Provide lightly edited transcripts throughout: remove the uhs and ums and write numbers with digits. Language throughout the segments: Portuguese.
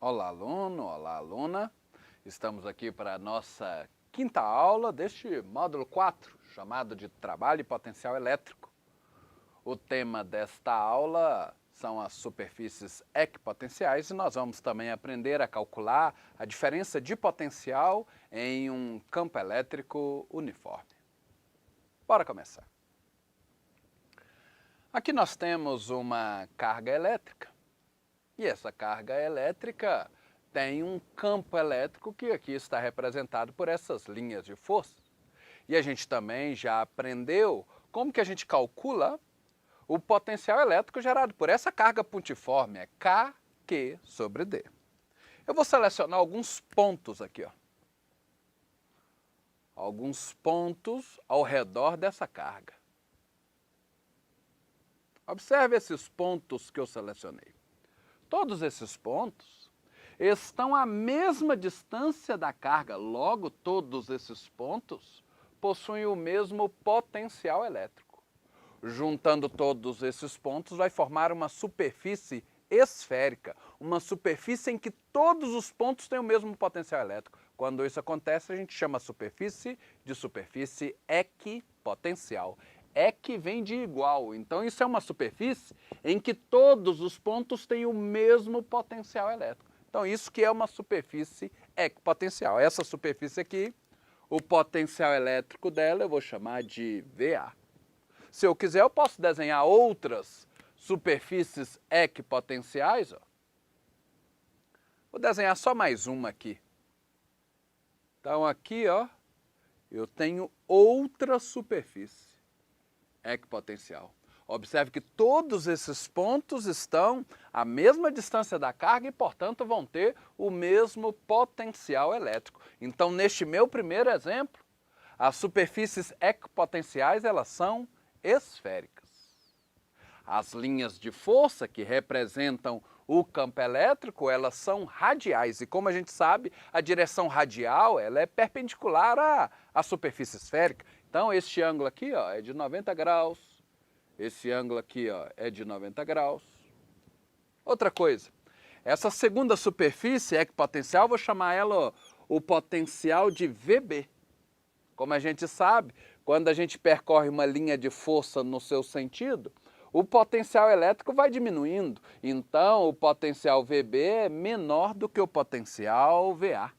Olá, aluno, olá, aluna. Estamos aqui para a nossa quinta aula deste módulo 4, chamado de Trabalho e Potencial Elétrico. O tema desta aula são as superfícies equipotenciais e nós vamos também aprender a calcular a diferença de potencial em um campo elétrico uniforme. Bora começar. Aqui nós temos uma carga elétrica. E essa carga elétrica tem um campo elétrico que aqui está representado por essas linhas de força. E a gente também já aprendeu como que a gente calcula o potencial elétrico gerado por essa carga pontiforme, é Kq sobre D. Eu vou selecionar alguns pontos aqui, ó. Alguns pontos ao redor dessa carga. Observe esses pontos que eu selecionei. Todos esses pontos estão à mesma distância da carga, logo todos esses pontos possuem o mesmo potencial elétrico. Juntando todos esses pontos vai formar uma superfície esférica, uma superfície em que todos os pontos têm o mesmo potencial elétrico. Quando isso acontece, a gente chama a superfície de superfície equipotencial. Que vem de igual, então isso é uma superfície em que todos os pontos têm o mesmo potencial elétrico. Então isso que é uma superfície equipotencial. Essa superfície aqui, o potencial elétrico dela eu vou chamar de VA. Se eu quiser eu posso desenhar outras superfícies equipotenciais. Ó. Vou desenhar só mais uma aqui. Então aqui ó, eu tenho outra superfície equipotencial. Observe que todos esses pontos estão à mesma distância da carga e, portanto, vão ter o mesmo potencial elétrico. Então, neste meu primeiro exemplo, as superfícies equipotenciais elas são esféricas. As linhas de força que representam o campo elétrico, elas são radiais. E como a gente sabe, a direção radial ela é perpendicular à superfície esférica. Então, este ângulo aqui ó, é de 90 graus, esse ângulo aqui ó, é de 90 graus. Outra coisa, essa segunda superfície equipotencial, vou chamar ela ó, o potencial de VB. Como a gente sabe, quando a gente percorre uma linha de força no seu sentido, o potencial elétrico vai diminuindo. Então, o potencial VB é menor do que o potencial VA.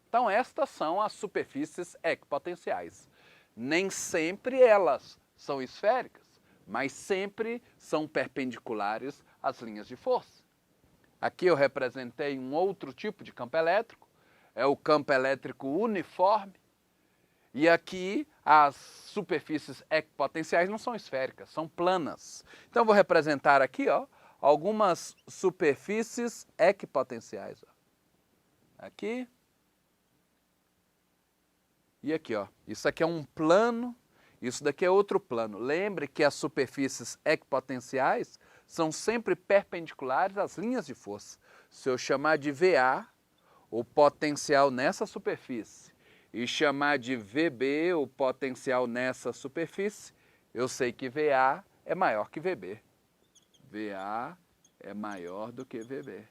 Então, estas são as superfícies equipotenciais. Nem sempre elas são esféricas, mas sempre são perpendiculares às linhas de força. Aqui eu representei um outro tipo de campo elétrico, é o campo elétrico uniforme, e aqui as superfícies equipotenciais não são esféricas, são planas. Então, eu vou representar aqui ó, algumas superfícies equipotenciais. Ó. Aqui. E aqui, ó, isso aqui é um plano, isso daqui é outro plano. Lembre que as superfícies equipotenciais são sempre perpendiculares às linhas de força. Se eu chamar de VA, o potencial nessa superfície, e chamar de VB, o potencial nessa superfície, eu sei que VA é maior que VB. VA é maior do que VB.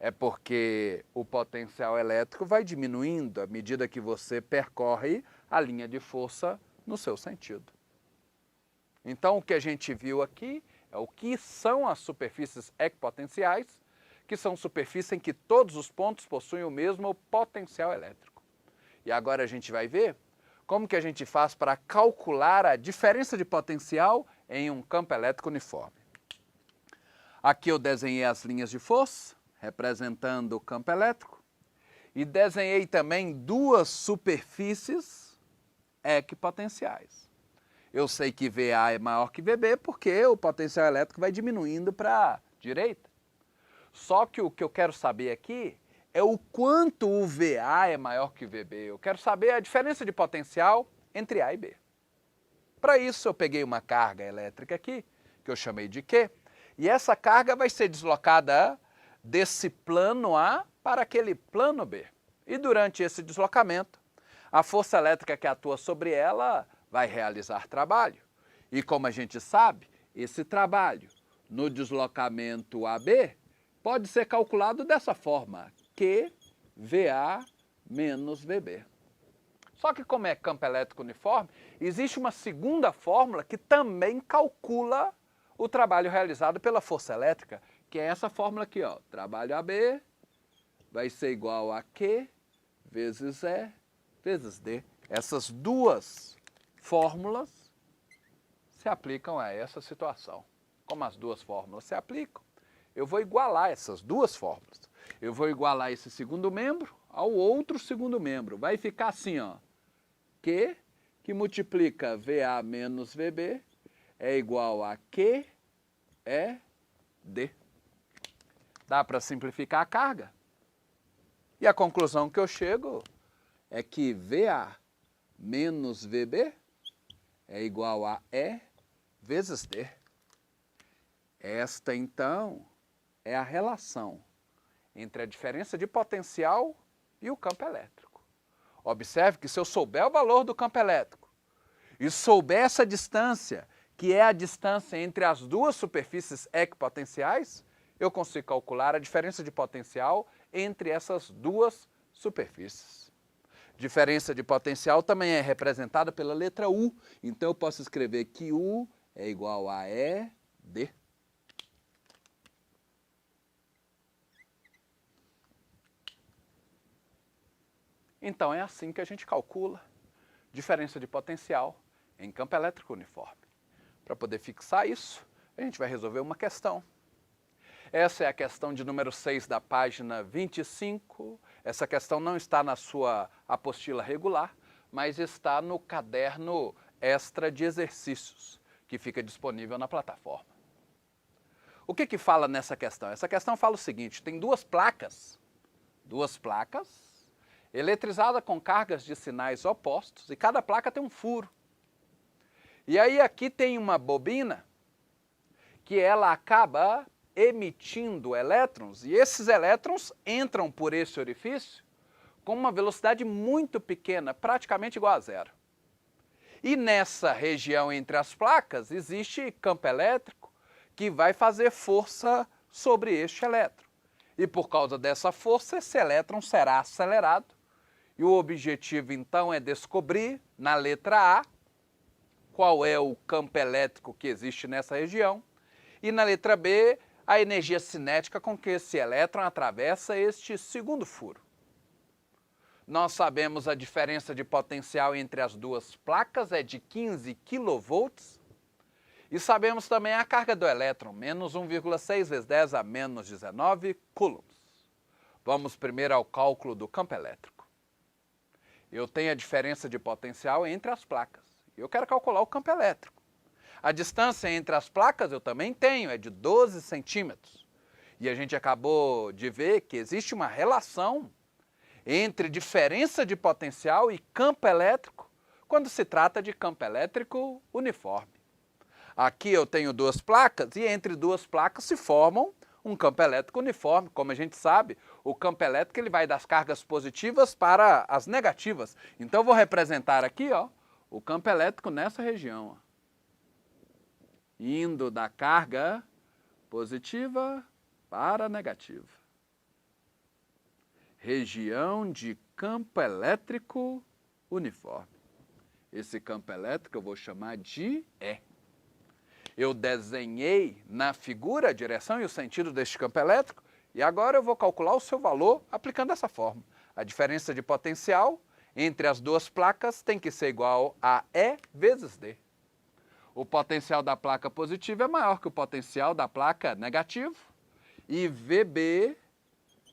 É porque o potencial elétrico vai diminuindo à medida que você percorre a linha de força no seu sentido. Então, o que a gente viu aqui é o que são as superfícies equipotenciais, que são superfícies em que todos os pontos possuem o mesmo potencial elétrico. E agora a gente vai ver como que a gente faz para calcular a diferença de potencial em um campo elétrico uniforme. Aqui eu desenhei as linhas de força, representando o campo elétrico, e desenhei também duas superfícies equipotenciais. Eu sei que VA é maior que VB porque o potencial elétrico vai diminuindo para a direita. Só que o que eu quero saber aqui é o quanto o VA é maior que o VB. Eu quero saber a diferença de potencial entre A e B. Para isso eu peguei uma carga elétrica aqui, que eu chamei de Q, e essa carga vai ser deslocada desse plano A para aquele plano B. E durante esse deslocamento, a força elétrica que atua sobre ela vai realizar trabalho. E como a gente sabe, esse trabalho no deslocamento AB pode ser calculado dessa forma, QVA menos VB. Só que como é campo elétrico uniforme, existe uma segunda fórmula que também calcula o trabalho realizado pela força elétrica, que é essa fórmula aqui, ó. Trabalho AB vai ser igual a Q vezes E vezes D. Essas duas fórmulas se aplicam a essa situação. Como as duas fórmulas se aplicam, eu vou igualar essas duas fórmulas. Eu vou igualar esse segundo membro ao outro segundo membro. Vai ficar assim, ó. Q, que multiplica VA menos VB, é igual a Q, E, D. Dá para simplificar a carga? E a conclusão que eu chego é que VA menos VB é igual a E vezes D. Esta, então, é a relação entre a diferença de potencial e o campo elétrico. Observe que se eu souber o valor do campo elétrico e souber essa distância, que é a distância entre as duas superfícies equipotenciais, eu consigo calcular a diferença de potencial entre essas duas superfícies. Diferença de potencial também é representada pela letra U, então eu posso escrever que U é igual a ED. Então é assim que a gente calcula diferença de potencial em campo elétrico uniforme. Para poder fixar isso, a gente vai resolver uma questão. Essa é a questão de número 6 da página 25. Essa questão não está na sua apostila regular, mas está no caderno extra de exercícios, que fica disponível na plataforma. O que fala nessa questão? Essa questão fala o seguinte, tem duas placas eletrizadas com cargas de sinais opostos, e cada placa tem um furo. E aí aqui tem uma bobina que ela acaba emitindo elétrons, e esses elétrons entram por esse orifício com uma velocidade muito pequena, praticamente igual a zero. E nessa região entre as placas existe campo elétrico que vai fazer força sobre este elétron. E por causa dessa força, esse elétron será acelerado. E o objetivo, então, é descobrir, na letra A, qual é o campo elétrico que existe nessa região. E na letra B, a energia cinética com que esse elétron atravessa este segundo furo. Nós sabemos a diferença de potencial entre as duas placas é de 15 kV. E sabemos também a carga do elétron, menos 1,6 vezes 10 a menos 19 coulombs. Vamos primeiro ao cálculo do campo elétrico. Eu tenho a diferença de potencial entre as placas. Eu quero calcular o campo elétrico. A distância entre as placas eu também tenho, é de 12 centímetros. E a gente acabou de ver que existe uma relação entre diferença de potencial e campo elétrico quando se trata de campo elétrico uniforme. Aqui eu tenho duas placas e entre duas placas se formam um campo elétrico uniforme. Como a gente sabe, o campo elétrico ele vai das cargas positivas para as negativas. Então eu vou representar aqui, ó, o campo elétrico nessa região, ó, indo da carga positiva para a negativa. Região de campo elétrico uniforme. Esse campo elétrico eu vou chamar de E. Eu desenhei na figura a direção e o sentido deste campo elétrico e agora eu vou calcular o seu valor aplicando essa fórmula. A diferença de potencial entre as duas placas tem que ser igual a E vezes D. O potencial da placa positiva é maior que o potencial da placa negativa e VB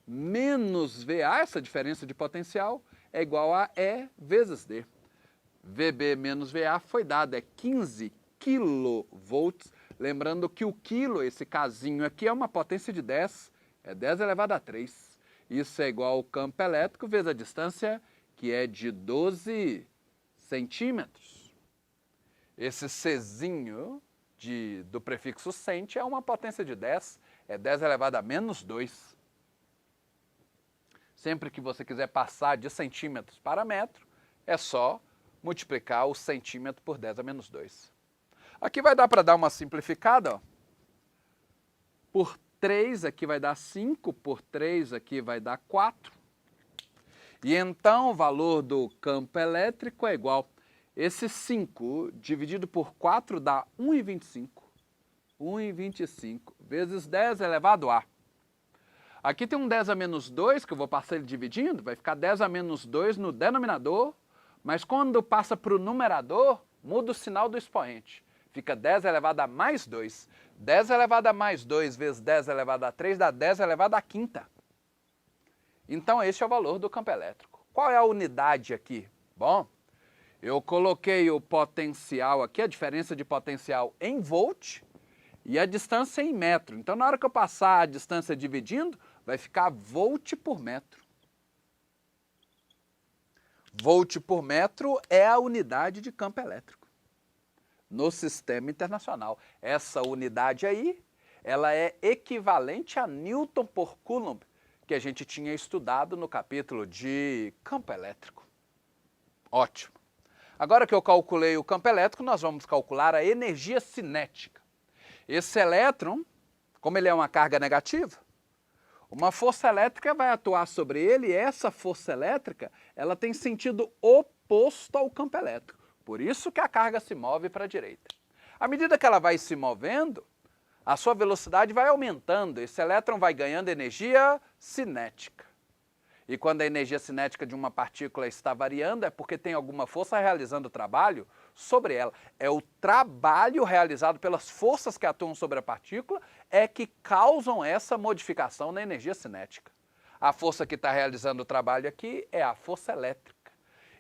menos VA, essa diferença de potencial, é igual a E vezes D. VB menos VA foi dado, é 15 kV. Lembrando que o quilo, esse casinho aqui, é uma potência de 10, é 10 elevado a 3. Isso é igual ao campo elétrico vezes a distância, que é de 12 centímetros. Esse Czinho do prefixo cent é uma potência de 10, é 10 elevado a menos 2. Sempre que você quiser passar de centímetros para metro, é só multiplicar o centímetro por 10 a menos 2. Aqui vai dar para dar uma simplificada, ó. por 3 aqui vai dar 5, por 3 aqui vai dar 4. E então o valor do campo elétrico é igual. Esse 5 dividido por 4 dá 1,25. 1,25 vezes 10 elevado a. Aqui tem um 10 a menos 2, que eu vou passar ele dividindo, vai ficar 10 a menos 2 no denominador, mas quando passa para o numerador, muda o sinal do expoente. Fica 10 elevado a mais 2. 10 elevado a mais 2 vezes 10 elevado a 3 dá 10 elevado a quinta. Então esse é o valor do campo elétrico. Qual é a unidade aqui? Bom, eu coloquei o potencial aqui, a diferença de potencial em volt e a distância em metro. Então na hora que eu passar a distância dividindo, vai ficar volt por metro. Volt por metro é a unidade de campo elétrico no sistema internacional. Essa unidade aí, ela é equivalente a Newton por Coulomb, que a gente tinha estudado no capítulo de campo elétrico. Ótimo. Agora que eu calculei o campo elétrico, nós vamos calcular a energia cinética. Esse elétron, como ele é uma carga negativa, uma força elétrica vai atuar sobre ele e essa força elétrica ela tem sentido oposto ao campo elétrico. Por isso que a carga se move para a direita. À medida que ela vai se movendo, a sua velocidade vai aumentando, esse elétron vai ganhando energia cinética. E quando a energia cinética de uma partícula está variando, é porque tem alguma força realizando o trabalho sobre ela. É o trabalho realizado pelas forças que atuam sobre a partícula é que causam essa modificação na energia cinética. A força que está realizando o trabalho aqui é a força elétrica.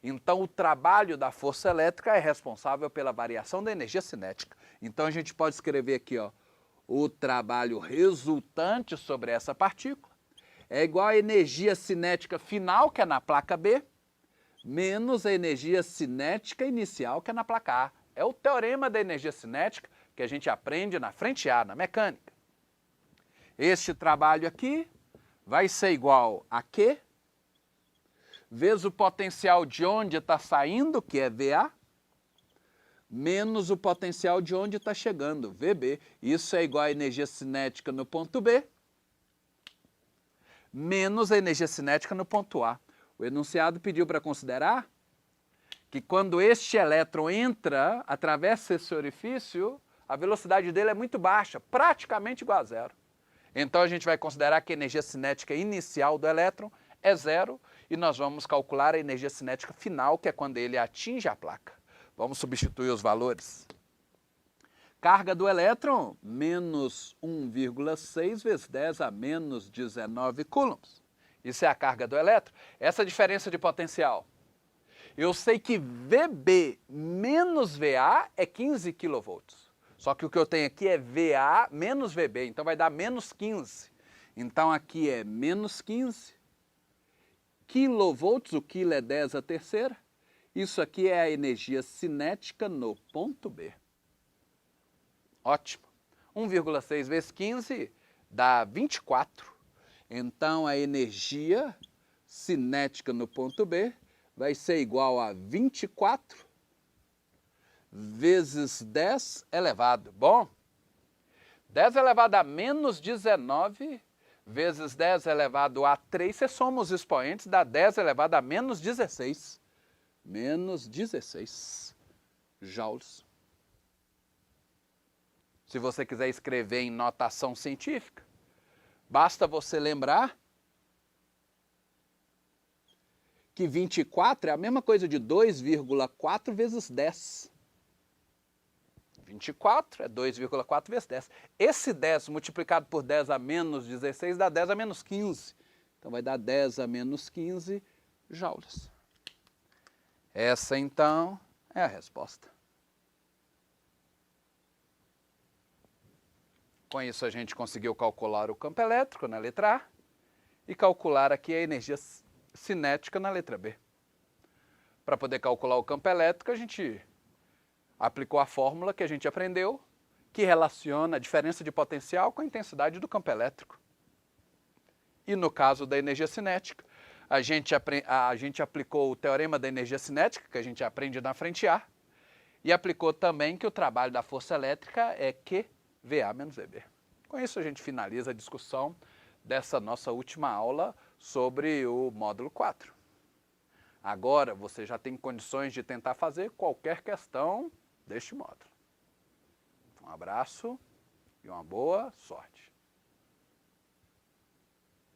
Então o trabalho da força elétrica é responsável pela variação da energia cinética. Então a gente pode escrever aqui, ó, o trabalho resultante sobre essa partícula é igual à energia cinética final, que é na placa B, menos a energia cinética inicial, que é na placa A. É o teorema da energia cinética que a gente aprende na frente A, na mecânica. Este trabalho aqui vai ser igual a Q, vezes o potencial de onde está saindo, que é VA, menos o potencial de onde está chegando, VB. Isso é igual à energia cinética no ponto B, menos a energia cinética no ponto A. O enunciado pediu para considerar que quando este elétron entra, atravessa esse orifício, a velocidade dele é muito baixa, praticamente igual a zero. Então a gente vai considerar que a energia cinética inicial do elétron é zero e nós vamos calcular a energia cinética final, que é quando ele atinge a placa. Vamos substituir os valores. Carga do elétron, menos 1,6 vezes 10 a menos 19 coulombs. Isso é a carga do elétron. Essa diferença de potencial. Eu sei que VB menos VA é 15 kV. Só que o que eu tenho aqui é VA menos VB, então vai dar menos 15. Então aqui é menos 15 kV, o quilo é 10 a terceira. Isso aqui é a energia cinética no ponto B. Ótimo. 1,6 vezes 15 dá 24. Então a energia cinética no ponto B vai ser igual a 24 vezes 10 elevado. Bom, 10 elevado a menos 19 vezes 10 elevado a 3, você soma os expoentes, dá 10 elevado a menos 16. Menos 16 joules. Se você quiser escrever em notação científica, basta você lembrar que 24 é a mesma coisa de 2,4 vezes 10. 24 é 2,4 vezes 10. Esse 10 multiplicado por 10 a menos 16 dá 10 a menos 15. Então vai dar 10 a menos 15 joules. Essa, então, é a resposta. Com isso, a gente conseguiu calcular o campo elétrico na letra A e calcular aqui a energia cinética na letra B. Para poder calcular o campo elétrico, a gente aplicou a fórmula que a gente aprendeu, que relaciona a diferença de potencial com a intensidade do campo elétrico. E no caso da energia cinética, a gente aplicou o teorema da energia cinética, que a gente aprende na frente A, e aplicou também que o trabalho da força elétrica é QVA menos VB. Com isso a gente finaliza a discussão dessa nossa última aula sobre o módulo 4. Agora você já tem condições de tentar fazer qualquer questão deste módulo. Um abraço e uma boa sorte.